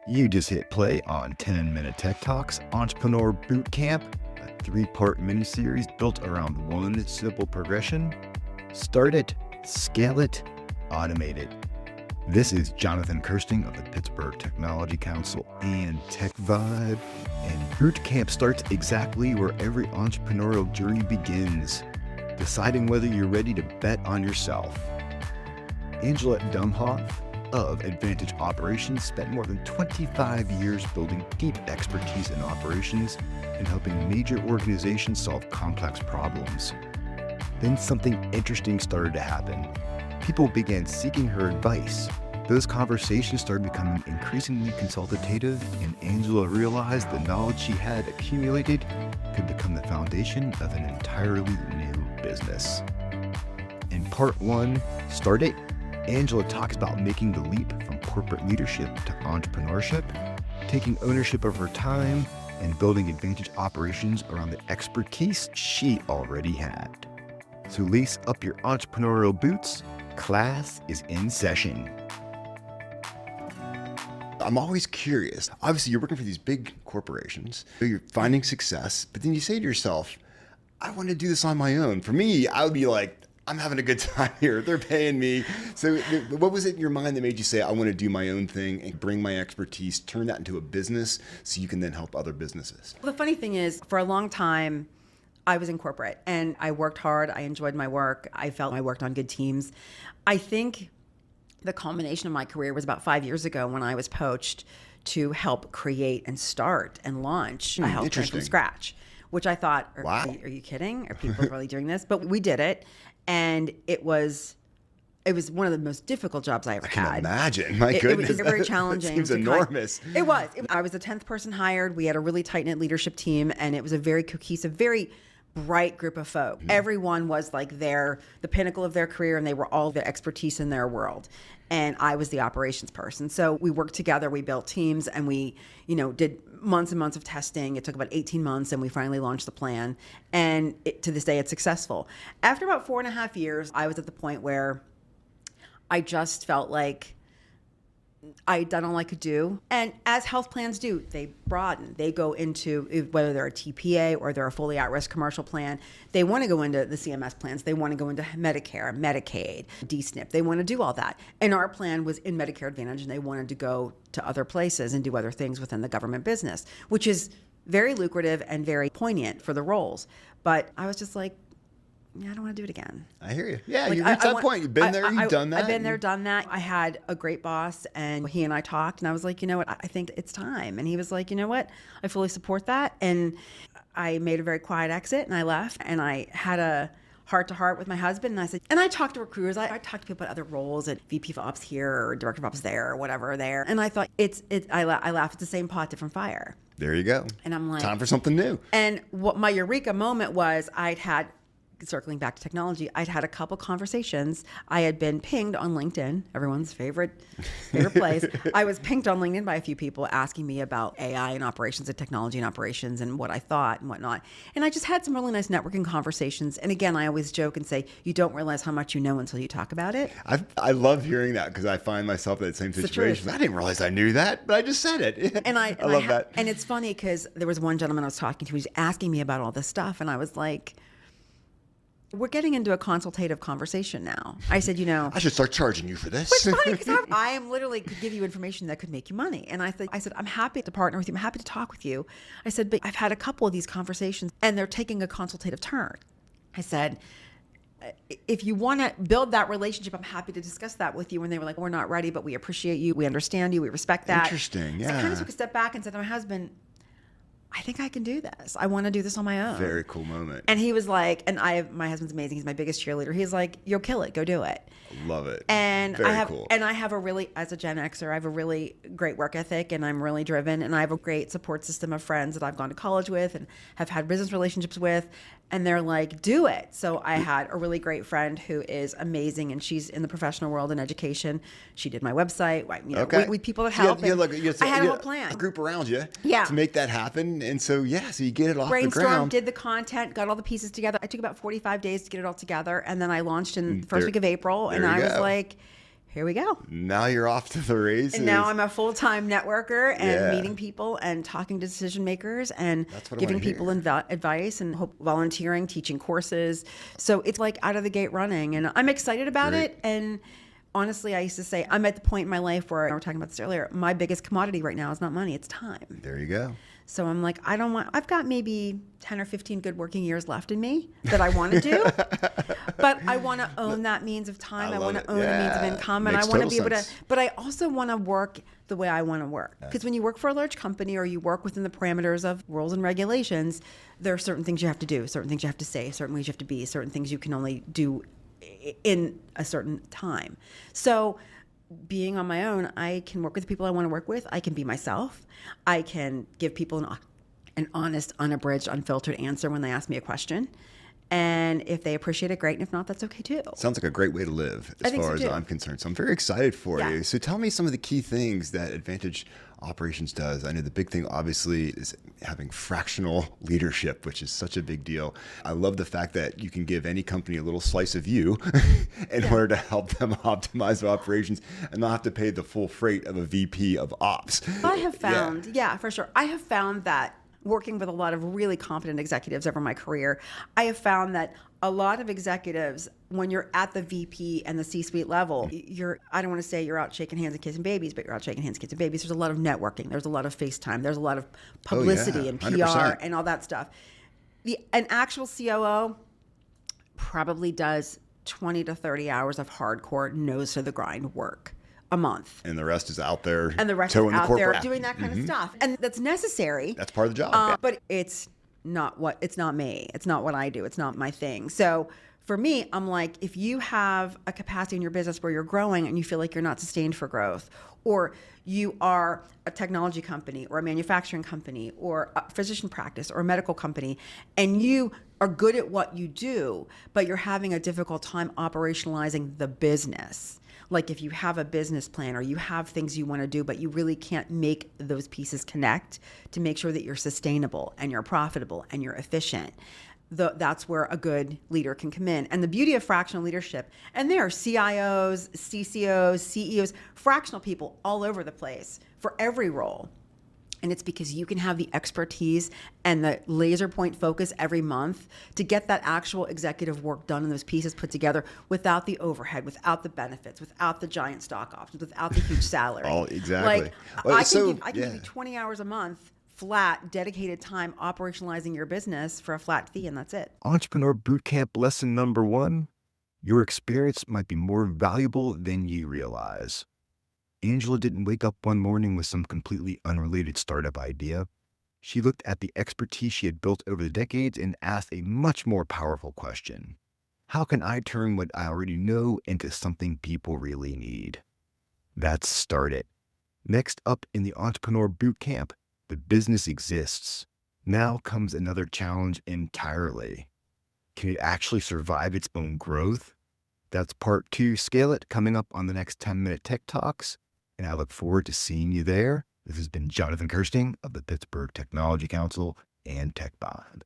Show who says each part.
Speaker 1: You just hit play on 10-Minute Tech Talks Entrepreneur Bootcamp, a 3-part mini-series built around one simple progression: start it, scale it, automate it. This is Jonathan Kirsting of the Pittsburgh Technology Council and Tech Vibe, and Bootcamp starts exactly where every entrepreneurial journey begins, deciding whether you're ready to bet on yourself. Angela Domhoff of Advantage Operations spent more than 25 years building deep expertise in operations and helping major organizations solve complex problems. Then something interesting started to happen. People began seeking her advice. Those conversations started becoming increasingly consultative, and Angela realized the knowledge she had accumulated could become the foundation of an entirely new business. In part 1, Start It, Angela talks about making the leap from corporate leadership to entrepreneurship, taking ownership of her time, and building Advantage Operations around the expertise she already had. So lace up your entrepreneurial boots. Class is in session.
Speaker 2: I'm always curious. Obviously, you're working for these big corporations. You're finding success, but then you say to yourself, I want to do this on my own. For me, I would be like, I'm having a good time here. They're paying me. So what was it in your mind that made you say, I want to do my own thing and bring my expertise, turn that into a business so you can then help other businesses?
Speaker 3: Well, the funny thing is, for a long time, I was in corporate and I worked hard. I enjoyed my work. I felt I worked on good teams. I think the culmination of my career was about 5 years ago when I was poached to help create and start and launch a health plan from scratch, which I thought,
Speaker 2: wow.
Speaker 3: Are you kidding? Are people really doing this? But we did it. And it was one of the most difficult jobs I ever had.
Speaker 2: I can imagine. My goodness.
Speaker 3: It was very challenging.
Speaker 2: It seems enormous.
Speaker 3: It was. I was the 10th person hired. We had a really tight-knit leadership team, and it was a very cohesive, very bright group of folk. Everyone was like the pinnacle of their career, and they were all the expertise in their world. And I was the operations person. So we worked together, we built teams, and we, did months and months of testing. It took about 18 months, and we finally launched the plan. And to this day, it's successful. After about 4.5 years, I was at the point where I just felt like I'd done all I could do. And as health plans do, they broaden. They go into, whether they're a TPA or they're a fully at-risk commercial plan, they want to go into the CMS plans. They want to go into Medicare, Medicaid, DSNP. They want to do all that. And our plan was in Medicare Advantage, and they wanted to go to other places and do other things within the government business, which is very lucrative and very poignant for the roles. But I was just like, I don't want to do it again.
Speaker 2: I hear you. Yeah, you reached that point. You've been there, you've done that.
Speaker 3: I've been there, done that. I had a great boss, and he and I talked, and I was like, you know what, I think it's time. And he was like, you know what, I fully support that. And I made a very quiet exit, and I left, and I had a heart-to-heart with my husband, and I said, and I talked to recruiters. I talked to people about other roles at VP of Ops here or Director of Ops there or whatever there. And I thought, I laugh, it's the same pot, different fire.
Speaker 2: There you go.
Speaker 3: And I'm like,
Speaker 2: time for something new.
Speaker 3: And what my eureka moment was, circling back to technology, I'd had a couple conversations. I had been pinged on LinkedIn, everyone's favorite place. I was pinged on LinkedIn by a few people asking me about AI and operations and technology and operations and what I thought and whatnot. And I just had some really nice networking conversations. And again, I always joke and say, you don't realize how much you know until you talk about it.
Speaker 2: I love hearing that because I find myself in that same situation. I didn't realize I knew that, but I just said it.
Speaker 3: And I
Speaker 2: love that.
Speaker 3: And it's funny because there was one gentleman I was talking to who was asking me about all this stuff. And I was like, we're getting into a consultative conversation now. I said,
Speaker 2: I should start charging you for this.
Speaker 3: It's funny because I am literally could give you information that could make you money. And I said, I'm happy to partner with you. I'm happy to talk with you. I said, but I've had a couple of these conversations and they're taking a consultative turn. I said, if you want to build that relationship, I'm happy to discuss that with you. And they were like, we're not ready, but we appreciate you. We understand you. We respect that.
Speaker 2: Interesting. Yeah.
Speaker 3: So I kind of took a step back and said to my husband, I think I can do this. I want to do this on my own.
Speaker 2: Very cool moment.
Speaker 3: And he was like, my husband's amazing. He's my biggest cheerleader. He's like, you'll kill it. Go do it.
Speaker 2: Love it.
Speaker 3: And
Speaker 2: cool.
Speaker 3: I have a really, as a Gen Xer, I have a really great work ethic, and I'm really driven, and I have a great support system of friends that I've gone to college with and have had business relationships with. And they're like, do it. So I had a really great friend who is amazing, and she's in the professional world in education. She did my website. We people that help.
Speaker 2: I
Speaker 3: had a whole plan.
Speaker 2: A group around you
Speaker 3: to
Speaker 2: make that happen. And so you get it off the
Speaker 3: Brainstorm,
Speaker 2: ground.
Speaker 3: did the content, got all the pieces together. I took about 45 days to get it all together. And then I launched in the first week of April. And I was like, here we go.
Speaker 2: Now you're off to the races.
Speaker 3: And now I'm a full-time networker and
Speaker 2: Yeah.
Speaker 3: meeting people and talking to decision makers and
Speaker 2: That's what I
Speaker 3: giving
Speaker 2: wanna
Speaker 3: people advice and volunteering, teaching courses. So it's like out of the gate running, and I'm excited about
Speaker 2: Great.
Speaker 3: it. And honestly, I used to say, I'm at the point in my life where, we were talking about this earlier, my biggest commodity right now is not money, it's time.
Speaker 2: There you go.
Speaker 3: So I'm like, I've got maybe 10 or 15 good working years left in me that I want to do, but I want to own that means of time. I want to own the means of income, and I
Speaker 2: Makes
Speaker 3: want to
Speaker 2: total
Speaker 3: be able to,
Speaker 2: sense.
Speaker 3: but I also want to work the way I want to work. Because when you work for a large company or you work within the parameters of rules and regulations, there are certain things you have to do, certain things you have to say, certain ways you have to be, certain things you can only do in a certain time. So being on my own, I can work with the people I want to work with. I can be myself. I can give people an honest, unabridged, unfiltered answer when they ask me a question. And if they appreciate it, great. And if not, that's okay too.
Speaker 2: Sounds like a great way to live
Speaker 3: I
Speaker 2: as
Speaker 3: think so
Speaker 2: far as
Speaker 3: too.
Speaker 2: I'm concerned. So I'm very excited for
Speaker 3: Yeah.
Speaker 2: you. So tell me some of the key things that Advantage Operations does. I know the big thing obviously is having fractional leadership, which is such a big deal. I love the fact that you can give any company a little slice of you in order to help them optimize their operations and not have to pay the full freight of a VP of ops.
Speaker 3: I have found, yeah, for sure. I have found that working with a lot of really competent executives over my career, I have found that a lot of executives, when you're at the VP and the C-suite level, I don't want to say you're out shaking hands and kissing babies, but you're out shaking hands and kissing babies. There's a lot of networking. There's a lot of FaceTime. There's a lot of publicity and PR
Speaker 2: 100%.
Speaker 3: and all that stuff. An actual COO probably does 20 to 30 hours of hardcore nose to the grind work a month.
Speaker 2: And the rest is out there.
Speaker 3: And the rest is
Speaker 2: toeing the
Speaker 3: out there
Speaker 2: corporate-
Speaker 3: doing that kind of stuff. And that's necessary.
Speaker 2: That's part of the job.
Speaker 3: But it's not me. It's not what I do. It's not my thing. So for me, I'm like, if you have a capacity in your business where you're growing and you feel like you're not sustained for growth, or you are a technology company or a manufacturing company or a physician practice or a medical company, and you are good at what you do, but you're having a difficult time operationalizing the business. Like if you have a business plan or you have things you want to do, but you really can't make those pieces connect to make sure that you're sustainable and you're profitable and you're efficient, that's where a good leader can come in. And the beauty of fractional leadership, and there are CIOs, CCOs, CEOs, fractional people all over the place for every role. And it's because you can have the expertise and the laser point focus every month to get that actual executive work done and those pieces put together without the overhead, without the benefits, without the giant stock options, without the huge salary.
Speaker 2: Exactly.
Speaker 3: Like
Speaker 2: Well,
Speaker 3: I
Speaker 2: so,
Speaker 3: can give you 20 hours a month, flat, dedicated time operationalizing your business for a flat fee, and that's it.
Speaker 1: Entrepreneur Bootcamp lesson number 1, your experience might be more valuable than you realize. Angela didn't wake up one morning with some completely unrelated startup idea. She looked at the expertise she had built over the decades and asked a much more powerful question. How can I turn what I already know into something people really need? That's Start It. Next up in the Entrepreneur Bootcamp, the business exists. Now comes another challenge entirely. Can it actually survive its own growth? That's part 2, Scale It, coming up on the next 10-minute Tech Talks. And I look forward to seeing you there. This has been Jonathan Kirsting of the Pittsburgh Technology Council and TechBond.